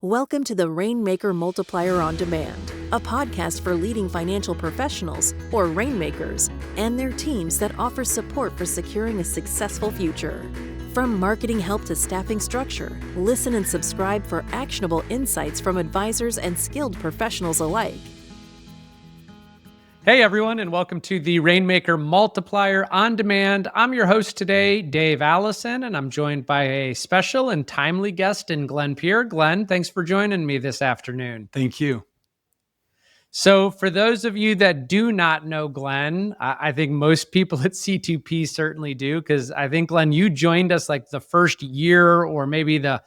Welcome to the Rainmaker Multiplier on Demand, a podcast for leading financial professionals, or rainmakers, and their teams that offer support for securing a successful future. From marketing help to staffing structure, listen and subscribe for actionable insights from advisors and skilled professionals alike. Hey everyone, and welcome to the Rainmaker Multiplier on Demand. I'm your host today, Dave Alison, and I'm joined by a special and timely guest in Glen Pier. Glen, thanks for joining me this afternoon. Thank you. So for those of you that do not know Glen, I think most people at C2P certainly do, because I think, Glen, you joined us like the first year or maybe the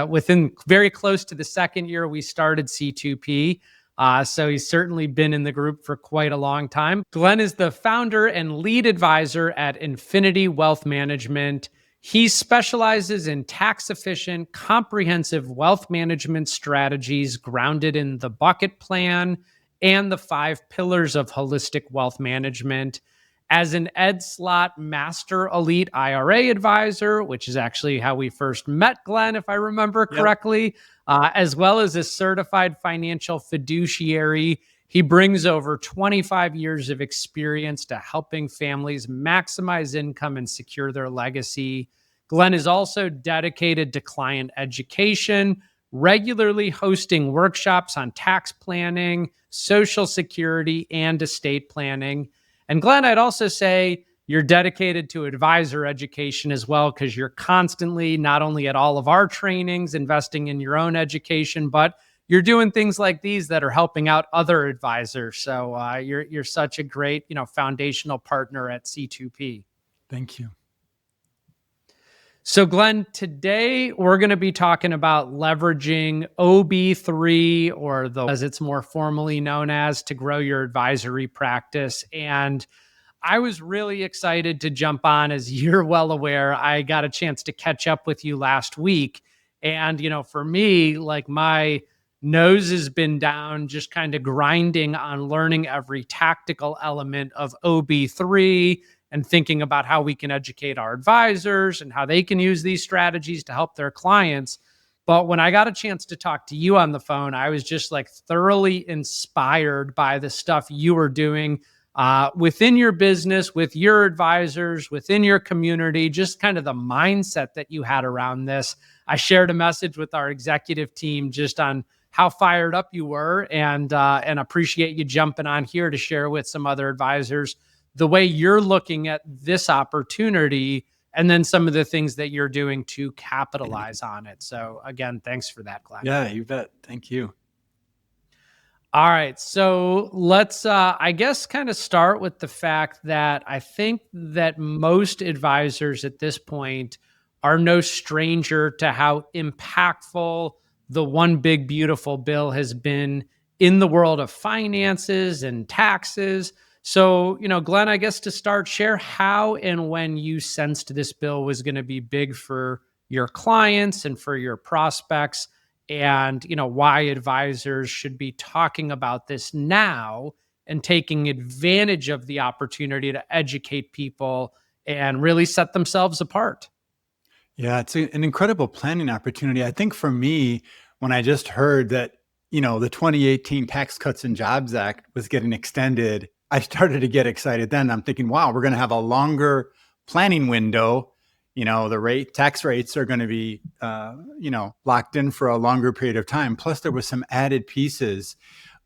within very close to the second year we started C2P. So he's certainly been in the group for quite a long time. Glen is the founder and lead advisor at Infinity Wealth Management. He specializes in tax-efficient, comprehensive wealth management strategies grounded in the bucket plan and the 5 pillars of holistic wealth management. As an Ed Slott Master Elite IRA advisor, which is actually how we first met Glen, if I remember correctly, as well as a certified financial fiduciary, he brings over 25 years of experience to helping families maximize income and secure their legacy. Glen is also dedicated to client education, regularly hosting workshops on tax planning, Social Security, and estate planning. And Glen, I'd also say you're dedicated to advisor education as well, because you're constantly not only at all of our trainings, investing in your own education, but you're doing things like these that are helping out other advisors. So you're such a great, foundational partner at C2P. Thank you. So Glen, today we're going to be talking about leveraging OB3, or as it's more formally known as, to grow your advisory practice. And I was really excited to jump on. As you're well aware, I got a chance to catch up with you last week. And, for me, like, my nose has been down just kind of grinding on learning every tactical element of OB3 and thinking about how we can educate our advisors and how they can use these strategies to help their clients. But when I got a chance to talk to you on the phone, I was just like thoroughly inspired by the stuff you were doing within your business, with your advisors, within your community, just kind of the mindset that you had around this. I shared a message with our executive team just on how fired up you were, and appreciate you jumping on here to share with some other advisors the way you're looking at this opportunity, and then some of the things that you're doing to capitalize on it. So again, thanks for that, Glen. Yeah, you bet. Thank you. All right. So let's, I guess, kind of start with the fact that I think that most advisors at this point are no stranger to how impactful the One Big Beautiful Bill has been in the world of finances and taxes. So, Glen, I guess to start, share how and when you sensed this bill was going to be big for your clients and for your prospects, and, why advisors should be talking about this now and taking advantage of the opportunity to educate people and really set themselves apart. Yeah, it's an incredible planning opportunity. I think for me, when I just heard that, the 2018 Tax Cuts and Jobs Act was getting extended, I started to get excited then. I'm thinking, wow, we're going to have a longer planning window. The tax rates are going to be, locked in for a longer period of time. Plus, there was some added pieces.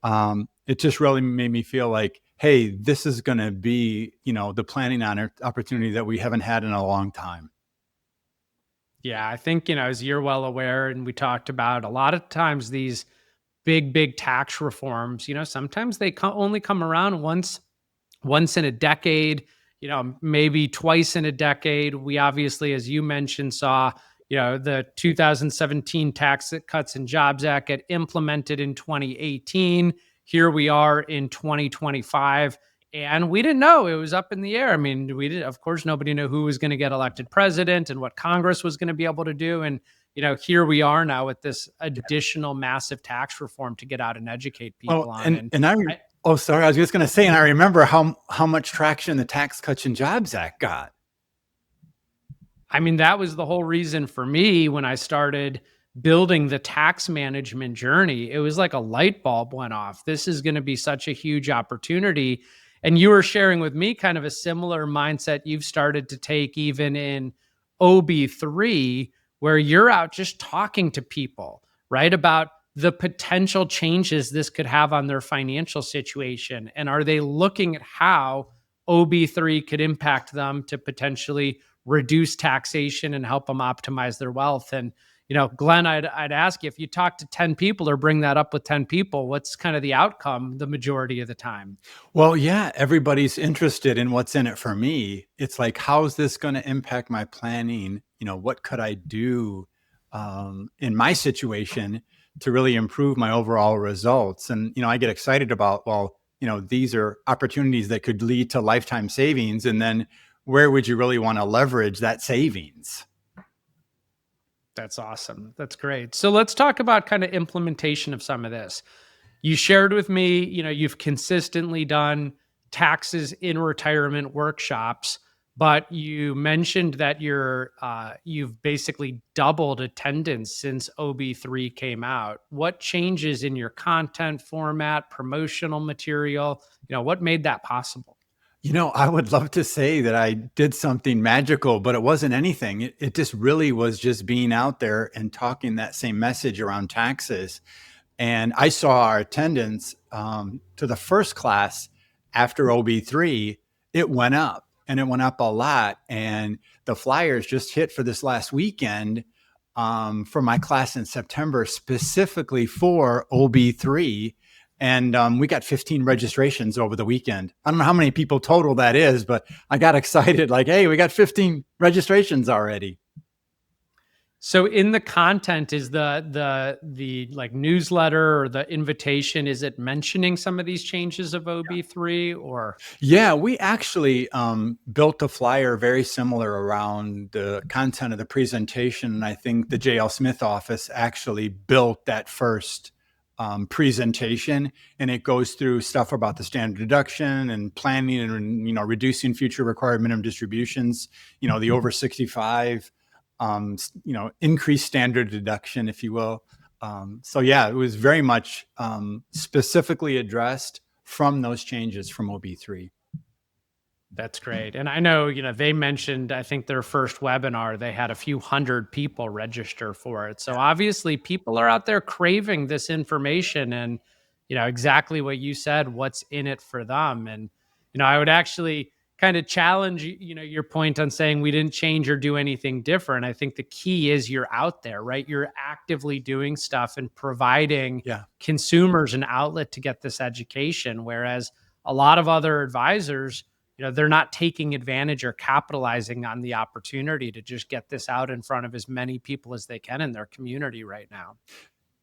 It just really made me feel like, hey, this is going to be, the planning opportunity that we haven't had in a long time. Yeah, I think, as you're well aware, and we talked about, a lot of times these big tax reforms, sometimes they only come around once in a decade, maybe twice in a decade. We obviously, as you mentioned, saw, the 2017 Tax Cuts and Jobs Act get implemented in 2018. Here we are in 2025. And we didn't know. It was up in the air. I mean, of course, nobody knew who was going to get elected president and what Congress was going to be able to do. And, here we are now with this additional massive tax reform to get out and educate people on. I was just going to say, and I remember how much traction the Tax Cuts and Jobs Act got. I mean, that was the whole reason for me when I started building the tax management journey, it was like a light bulb went off. This is going to be such a huge opportunity. And you were sharing with me kind of a similar mindset you've started to take even in OB3, where you're out just talking to people, right, about the potential changes this could have on their financial situation. And are they looking at how OB3 could impact them to potentially reduce taxation and help them optimize their wealth? And Glenn, I'd ask you, if you talk to 10 people or bring that up with 10 people, what's kind of the outcome the majority of the time? Well, yeah, everybody's interested in what's in it for me. It's like, how's this going to impact my planning? What could I do in my situation to really improve my overall results? And, I get excited about, well, these are opportunities that could lead to lifetime savings. And then where would you really want to leverage that savings? That's awesome. That's great. So let's talk about kind of implementation of some of this. You shared with me, you've consistently done taxes in retirement workshops, but you mentioned that you've basically doubled attendance since OB3 came out. What changes in your content format, promotional material, what made that possible? I would love to say that I did something magical, but it wasn't anything. It just really was just being out there and talking that same message around taxes. And I saw our attendance to the first class after OB3, it went up, and it went up a lot. And the flyers just hit for this last weekend for my class in September, specifically for OB3. And we got 15 registrations over the weekend. I don't know how many people total that is, but I got excited like, hey, we got 15 registrations already. So in the content, is the like newsletter or the invitation, is it mentioning some of these changes of OB3 or? Yeah, we actually built a flyer very similar around the content of the presentation. And I think the JL Smith office actually built that first presentation, and it goes through stuff about the standard deduction and planning and reducing future required minimum distributions, the over 65, increased standard deduction, if you will. So yeah, it was very much specifically addressed from those changes from OB3. That's great. And I know, they mentioned, I think their first webinar, they had a few hundred people register for it. So obviously people are out there craving this information and, exactly what you said, what's in it for them. And, I would actually kind of challenge, your point on saying we didn't change or do anything different. I think the key is you're out there, right? You're actively doing stuff and providing consumers an outlet to get this education. Whereas a lot of other advisors, they're not taking advantage or capitalizing on the opportunity to just get this out in front of as many people as they can in their community right now.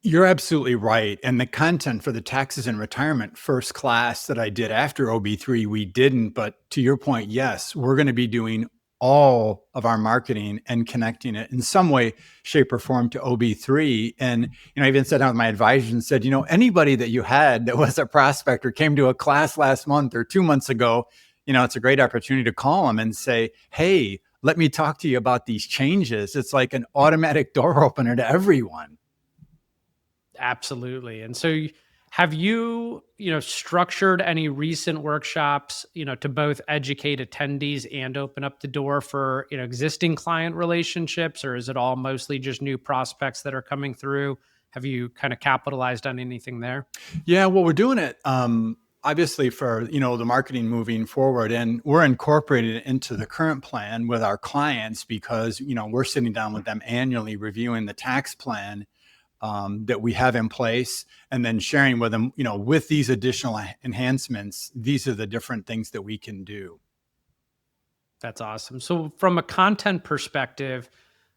You're absolutely right. And the content for the taxes and retirement first class that I did after OB3, we didn't. But to your point, yes, we're going to be doing all of our marketing and connecting it in some way, shape, or form to OB3. And, I even sat down with my advisors and said, anybody that you had that was a prospect or came to a class last month or 2 months ago, it's a great opportunity to call them and say, hey, let me talk to you about these changes. It's like an automatic door opener to everyone. Absolutely. And so have you, structured any recent workshops, to both educate attendees and open up the door for, existing client relationships, or is it all mostly just new prospects that are coming through? Have you kind of capitalized on anything there? Yeah, well, we're doing it obviously for, the marketing moving forward, and we're incorporating it into the current plan with our clients because, we're sitting down with them annually reviewing the tax plan that we have in place, and then sharing with them, with these additional enhancements, these are the different things that we can do. That's awesome. So from a content perspective,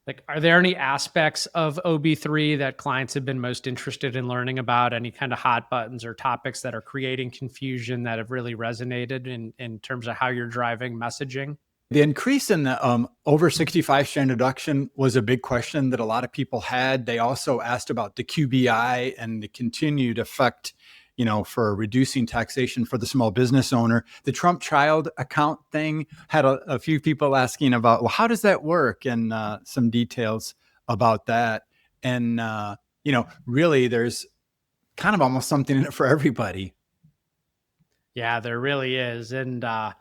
like, are there any aspects of OB3 that clients have been most interested in learning about? Any kind of hot buttons or topics that are creating confusion that have really resonated in terms of how you're driving messaging? The increase in the over 65 standard deduction was a big question that a lot of people had. They also asked about the QBI and the continued effect, for reducing taxation for the small business owner. The Trump child account thing had a few people asking about, well, how does that work? And some details about that. And, really there's kind of almost something in it for everybody. Yeah, there really is. And I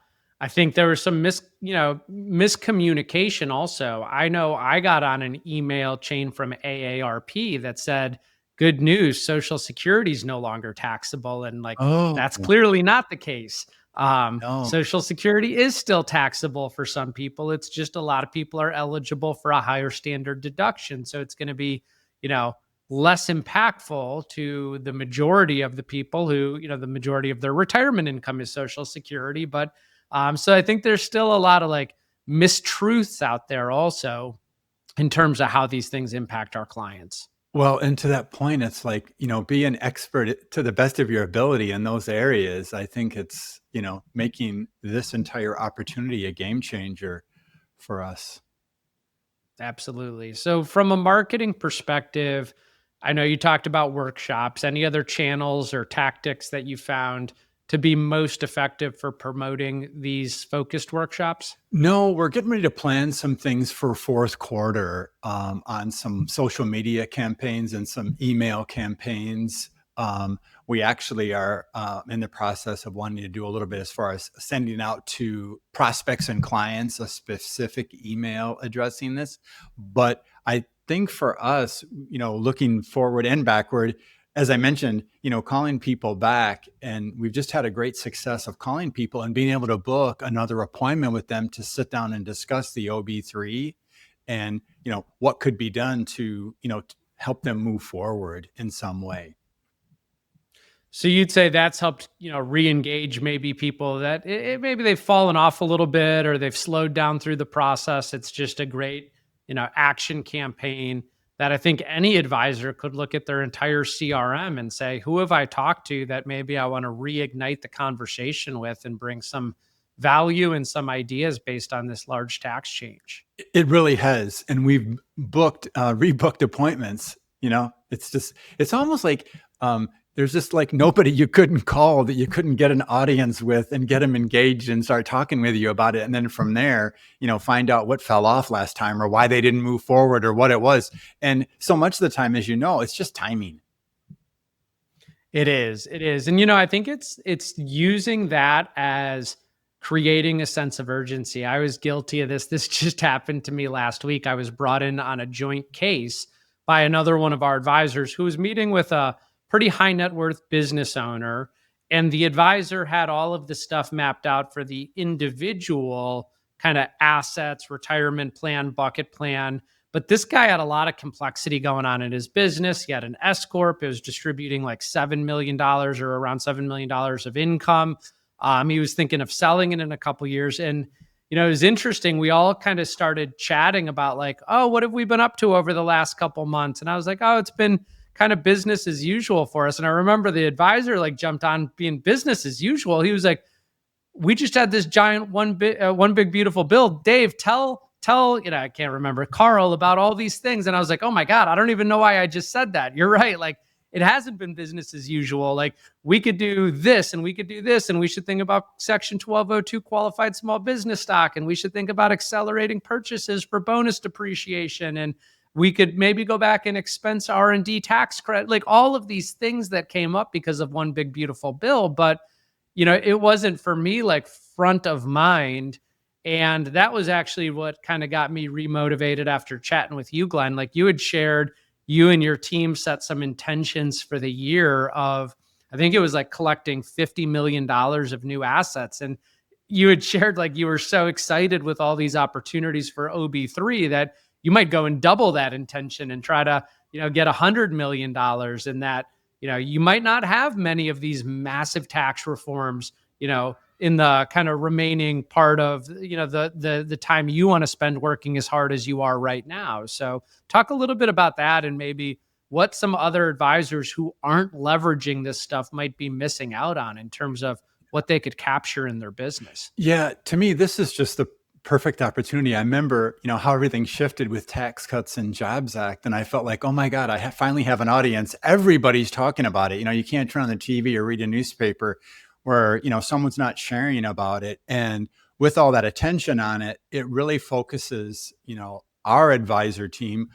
think there was some miscommunication also. I know I got on an email chain from AARP that said, good news, Social Security is no longer taxable. And like, Oh, that's clearly not the case. no. Social Security is still taxable for some people. It's just a lot of people are eligible for a higher standard deduction. So it's going to be, you know, less impactful to the majority of the people who, the majority of their retirement income is Social Security. But so I think there's still a lot of like mistruths out there also in terms of how these things impact our clients. Well, and to that point, it's like, be an expert to the best of your ability in those areas. I think it's, making this entire opportunity a game changer for us. Absolutely. So from a marketing perspective, I know you talked about workshops. Any other channels or tactics that you found to be most effective for promoting these focused workshops? No, we're getting ready to plan some things for fourth quarter on some social media campaigns and some email campaigns. We actually are in the process of wanting to do a little bit as far as sending out to prospects and clients a specific email addressing this. But I think for us, looking forward and backward, as I mentioned, calling people back, and we've just had a great success of calling people and being able to book another appointment with them to sit down and discuss the OB3 and, what could be done to, help them move forward in some way. So you'd say that's helped, re-engage maybe people that maybe they've fallen off a little bit or they've slowed down through the process. It's just a great, action campaign that I think any advisor could look at their entire CRM and say, who have I talked to that maybe I want to reignite the conversation with and bring some value and some ideas based on this large tax change? It really has. And we've rebooked appointments. It's almost like there's just like nobody you couldn't call that you couldn't get an audience with and get them engaged and start talking with you about it. And then from there, find out what fell off last time or why they didn't move forward or what it was. And so much of the time, as it's just timing. It is. And, I think it's using that as creating a sense of urgency. I was guilty of this. This just happened to me last week. I was brought in on a joint case by another one of our advisors who was meeting with a pretty high net worth business owner. And the advisor had all of the stuff mapped out for the individual kind of assets, retirement plan, bucket plan. But this guy had a lot of complexity going on in his business. He had an S Corp. It was distributing like $7 million or around $7 million of income. He was thinking of selling it in a couple years. And, it was interesting. We all kind of started chatting about like, oh, what have we been up to over the last couple months? And I was like, oh, it's been kind of business as usual for us. And I remember the advisor like jumped on being business as usual. He was like, we just had this giant one big beautiful bill. Dave, tell I can't remember, Carl, about all these things. And I was like, oh my God, I don't even know why I just said that. You're right. Like it hasn't been business as usual. Like we could do this and we could do this. And we should think about Section 1202 qualified small business stock. And we should think about accelerating purchases for bonus depreciation. And we could maybe go back and expense R&D tax credit, like all of these things that came up because of one big, beautiful bill. But, it wasn't for me like front of mind. And that was actually what kind of got me remotivated after chatting with you, Glenn. Like you had shared, you and your team set some intentions for the year of, I think it was like collecting $50 million of new assets. And you had shared like you were so excited with all these opportunities for OB3 that you might go and double that intention and try to, get $100 million, and that, you might not have many of these massive tax reforms, in the kind of remaining part of, the time you want to spend working as hard as you are right now. So talk a little bit about that and maybe what some other advisors who aren't leveraging this stuff might be missing out on in terms of what they could capture in their business. Yeah, to me, this is just the perfect opportunity. I remember, how everything shifted with Tax Cuts and Jobs Act. And I felt like, oh my God, I finally have an audience. Everybody's talking about it. You can't turn on the TV or read a newspaper where, someone's not sharing about it. And with all that attention on it, it really focuses, our advisor team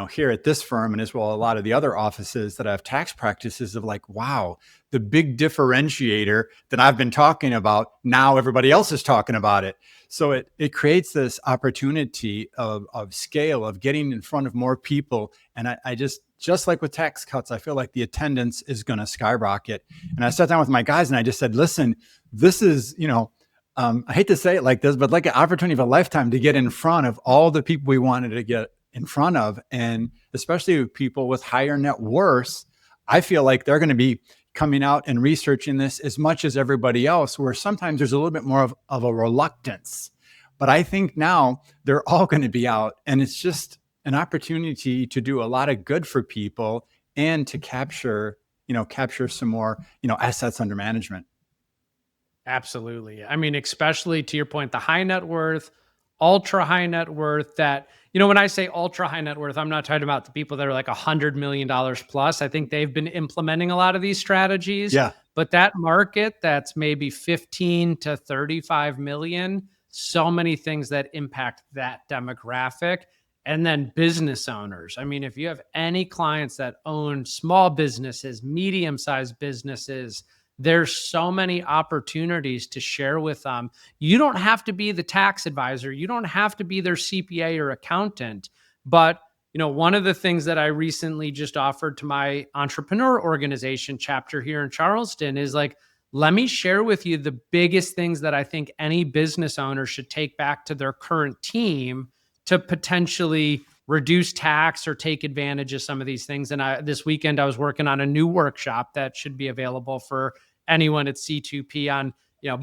here at this firm and as well a lot of the other offices that have tax practices of like, wow, the big differentiator that I've been talking about, now everybody else is talking about it. So it creates this opportunity of scale, of getting in front of more people. And I just like with tax cuts, I feel like the attendance is going to skyrocket. And I sat down with my guys and I just said, listen, this is, I hate to say it like this, but like an opportunity of a lifetime to get in front of all the people we wanted to get in front of, and especially with people with higher net worths. I feel like they're going to be coming out and researching this as much as everybody else, where sometimes there's a little bit more of a reluctance. But I think now they're all going to be out, and it's just an opportunity to do a lot of good for people and to capture some more, assets under management. Absolutely. I mean, especially to your point, the high net worth, ultra high net worth that, when I say ultra high net worth, I'm not talking about the people that are like $100 million plus. I think they've been implementing a lot of these strategies. Yeah. But that market that's maybe 15 to 35 million, so many things that impact that demographic. And then business owners. I mean, if you have any clients that own small businesses, medium-sized businesses, there's so many opportunities to share with them. You don't have to be the tax advisor. You don't have to be their CPA or accountant. But, one of the things that I recently just offered to my entrepreneur organization chapter here in Charleston is like, let me share with you the biggest things that I think any business owner should take back to their current team to potentially reduce tax or take advantage of some of these things. And this weekend, I was working on a new workshop that should be available for anyone at C2P on,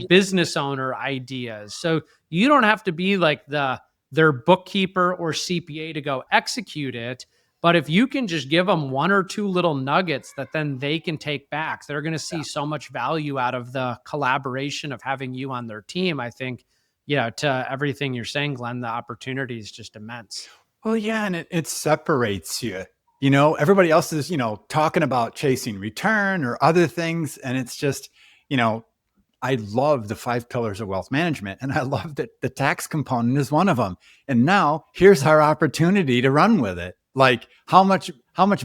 business owner ideas. So you don't have to be like their bookkeeper or CPA to go execute it. But if you can just give them one or two little nuggets that then they can take back, they're going to see so much value out of the collaboration of having you on their team. I think, to everything you're saying, Glenn, the opportunity is just immense. Well, yeah, and it separates you. Everybody else is, talking about chasing return or other things. And it's just, I love the 5 pillars of wealth management, and I love that the tax component is one of them. And now here's our opportunity to run with it. Like how much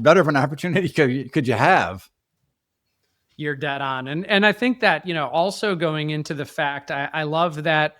better of an opportunity could you have? You're dead on. And I think that, also going into the fact, I love that,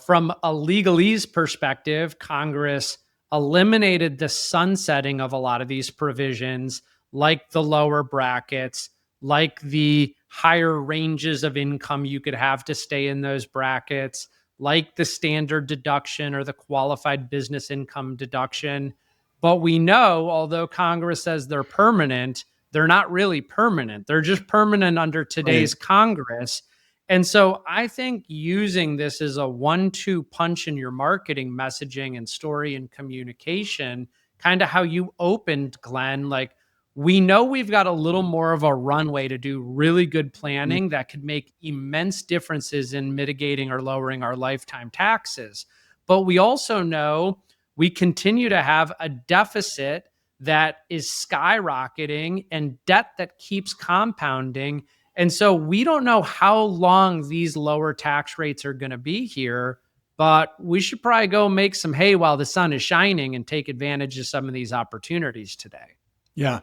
from a legalese perspective, Congress eliminated the sunsetting of a lot of these provisions, like the lower brackets, like the higher ranges of income you could have to stay in those brackets, like the standard deduction or the qualified business income deduction. But we know, although Congress says they're permanent, they're not really permanent. They're just permanent under today's Congress. And so I think using this as a 1-2 punch in your marketing, messaging, and story and communication, kind of how you opened, Glenn, like we know we've got a little more of a runway to do really good planning that could make immense differences in mitigating or lowering our lifetime taxes. But we also know we continue to have a deficit that is skyrocketing and debt that keeps compounding. And so we don't know how long these lower tax rates are going to be here, but we should probably go make some hay while the sun is shining and take advantage of some of these opportunities today. Yeah,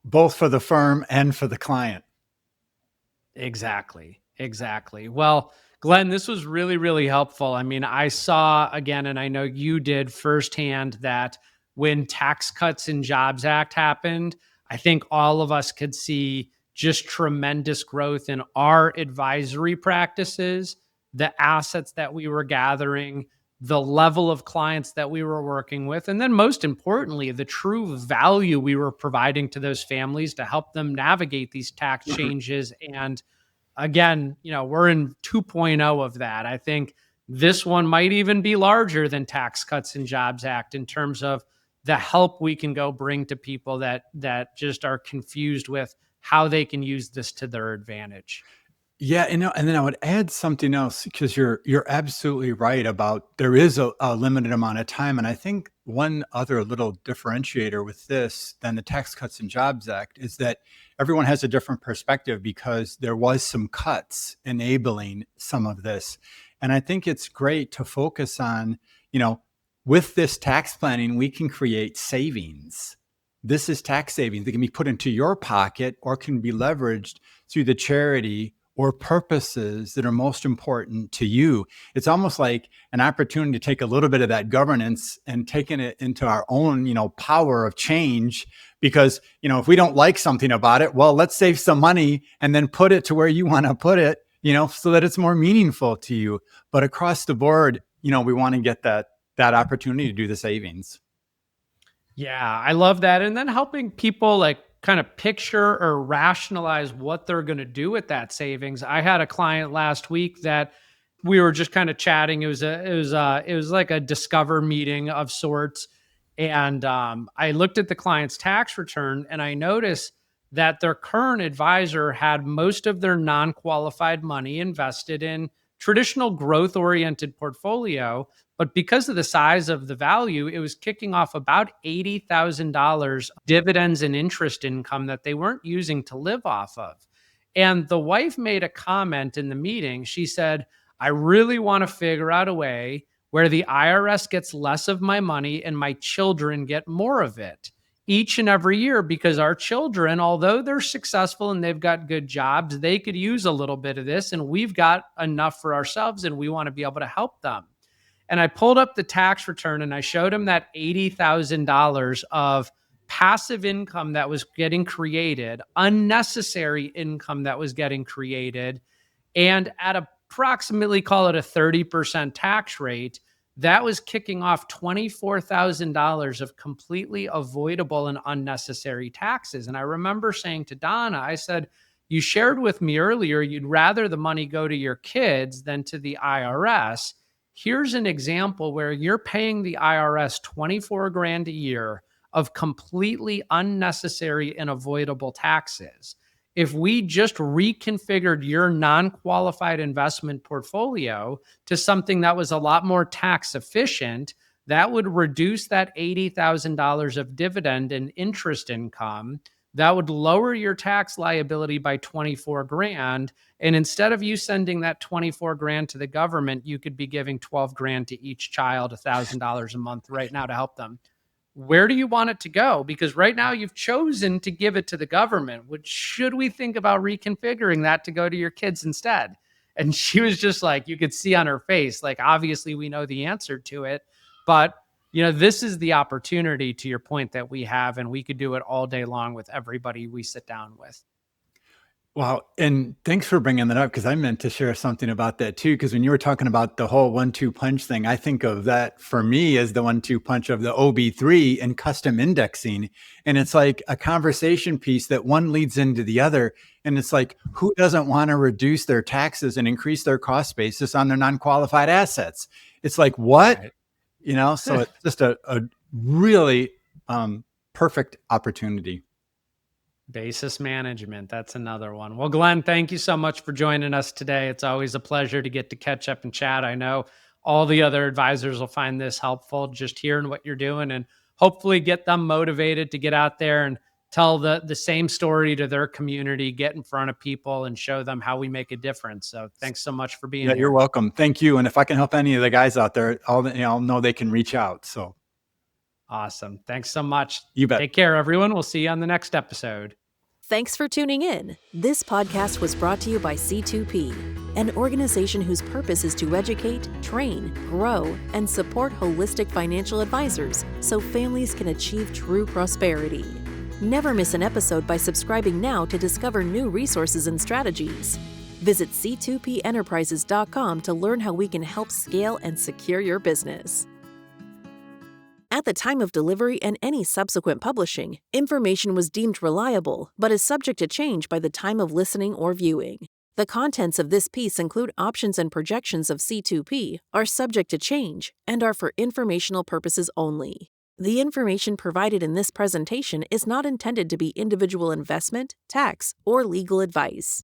both for the firm and for the client. Exactly. Well, Glenn, this was really, really helpful. I mean, I saw again, and I know you did firsthand, that when Tax Cuts and Jobs Act happened, I think all of us could see just tremendous growth in our advisory practices, the assets that we were gathering, the level of clients that we were working with, and then most importantly, the true value we were providing to those families to help them navigate these tax changes. And again, we're in 2.0 of that. I think this one might even be larger than Tax Cuts and Jobs Act in terms of the help we can go bring to people that just are confused with how they can use this to their advantage. Yeah, and then I would add something else, because you're absolutely right about there is a limited amount of time. And I think one other little differentiator with this than the Tax Cuts and Jobs Act is that everyone has a different perspective, because there was some cuts enabling some of this. And I think it's great to focus on, with this tax planning, we can create savings. This is tax savings that can be put into your pocket or can be leveraged through the charity or purposes that are most important to you. It's almost like an opportunity to take a little bit of that governance and taking it into our own, power of change. Because, if we don't like something about it, well, let's save some money and then put it to where you want to put it, so that it's more meaningful to you. But across the board, we want to get that opportunity to do the savings. Yeah, I love that. And then helping people like kind of picture or rationalize what they're going to do with that savings. I had a client last week that we were just kind of chatting. It was like a discover meeting of sorts. And I looked at the client's tax return and I noticed that their current advisor had most of their non-qualified money invested in traditional growth oriented portfolio. But because of the size of the value, it was kicking off about $80,000 dividends and interest income that they weren't using to live off of. And the wife made a comment in the meeting. She said, I really want to figure out a way where the IRS gets less of my money and my children get more of it each and every year, because our children, although they're successful and they've got good jobs, they could use a little bit of this and we've got enough for ourselves and we want to be able to help them. And I pulled up the tax return and I showed him that $80,000 of passive income that was getting created, unnecessary income that was getting created, and at approximately, call it a 30% tax rate, that was kicking off $24,000 of completely avoidable and unnecessary taxes. And I remember saying to Donna, I said, you shared with me earlier, you'd rather the money go to your kids than to the IRS. Here's an example where you're paying the IRS 24 grand a year of completely unnecessary and avoidable taxes. If we just reconfigured your non-qualified investment portfolio to something that was a lot more tax efficient, that would reduce that $80,000 of dividend and interest income. That would lower your tax liability by 24 grand. And instead of you sending that 24 grand to the government, you could be giving 12 grand to each child, $1,000 a month right now to help them. Where do you want it to go? Because right now you've chosen to give it to the government. Should we think about reconfiguring that to go to your kids instead? And she was just like, you could see on her face, like, obviously we know the answer to it, but this is the opportunity, to your point, that we have, and we could do it all day long with everybody we sit down with. Wow. And thanks for bringing that up, because I meant to share something about that too. Because when you were talking about the whole 1-2 punch thing, I think of that for me as the 1-2 punch of the OB3 and custom indexing. And it's like a conversation piece that one leads into the other. And it's like, who doesn't want to reduce their taxes and increase their cost basis on their non-qualified assets? It's like, what? Right. So it's just a really perfect opportunity. Basis management. That's another one. Well, Glen, thank you so much for joining us today. It's always a pleasure to get to catch up and chat. I know all the other advisors will find this helpful, just hearing what you're doing, and hopefully get them motivated to get out there and tell the same story to their community, get in front of people and show them how we make a difference. So thanks so much for being here. You're welcome. Thank you. And if I can help any of the guys out there, I'll know they can reach out. So awesome. Thanks so much. You bet. Take care, everyone. We'll see you on the next episode. Thanks for tuning in. This podcast was brought to you by C2P, an organization whose purpose is to educate, train, grow, and support holistic financial advisors so families can achieve true prosperity. Never miss an episode by subscribing now to discover new resources and strategies. Visit c2penterprises.com to learn how we can help scale and secure your business. At the time of delivery and any subsequent publishing, information was deemed reliable, but is subject to change by the time of listening or viewing. The contents of this piece include options and projections of C2P, are subject to change, and are for informational purposes only. The information provided in this presentation is not intended to be individual investment, tax, or legal advice.